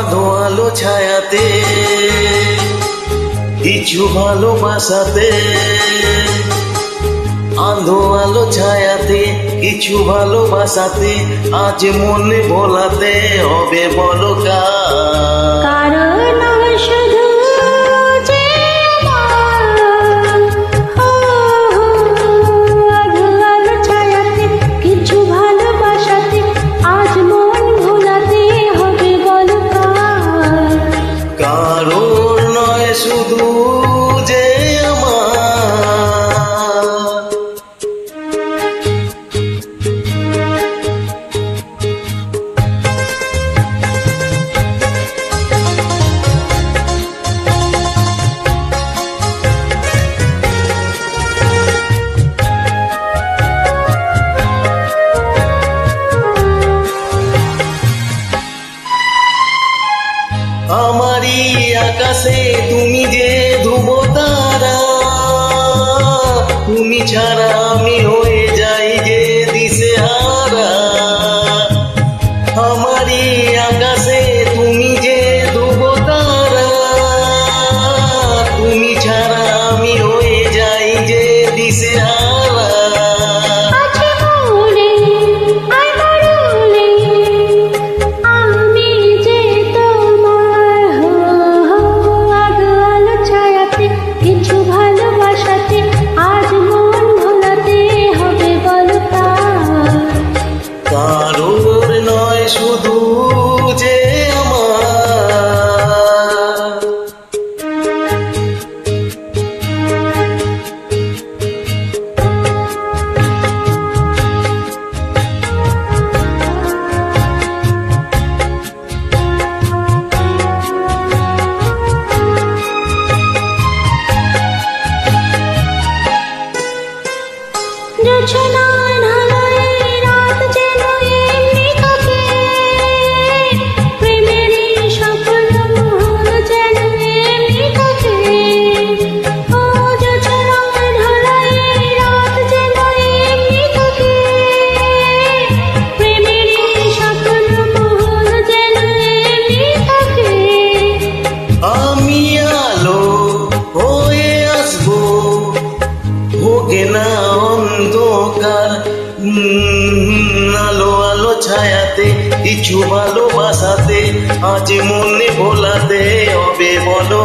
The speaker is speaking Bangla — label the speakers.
Speaker 1: আধো আলো ছায়াতে কিছু ভালোবাসাতে, আধো আলো ছায়াতে কিছু ভালোবাসাতে, আজ মনে ভোলাতে হবে বলো
Speaker 2: কারণ শুধু যে আধো আলো ছায়াতে কিছু ভালোবাসাতে, আজ মন ভোলাতে হবে বলো
Speaker 1: কারণ নয় শুধু যে আমারই আকাশে তুমি যে ধ্রুব তারা, তুমি ছাড়া আমি হয়ে যাই যে দিশেহারা। আমারই আকাশে তুমি যে ধ্রুব তারা, তুমি ছাড়া আমি হয়ে যাই যে দিশেহারা।
Speaker 2: কিছু ভালোবাসাতে আজ মন ভোলাতে হবে বলো
Speaker 1: কারোর নয় শুধু যে না অন্ধকার, আলো আলো ছায়াতে কিছু ভালোবাসাতে, আজ মনে ভোলাতে হবে বলো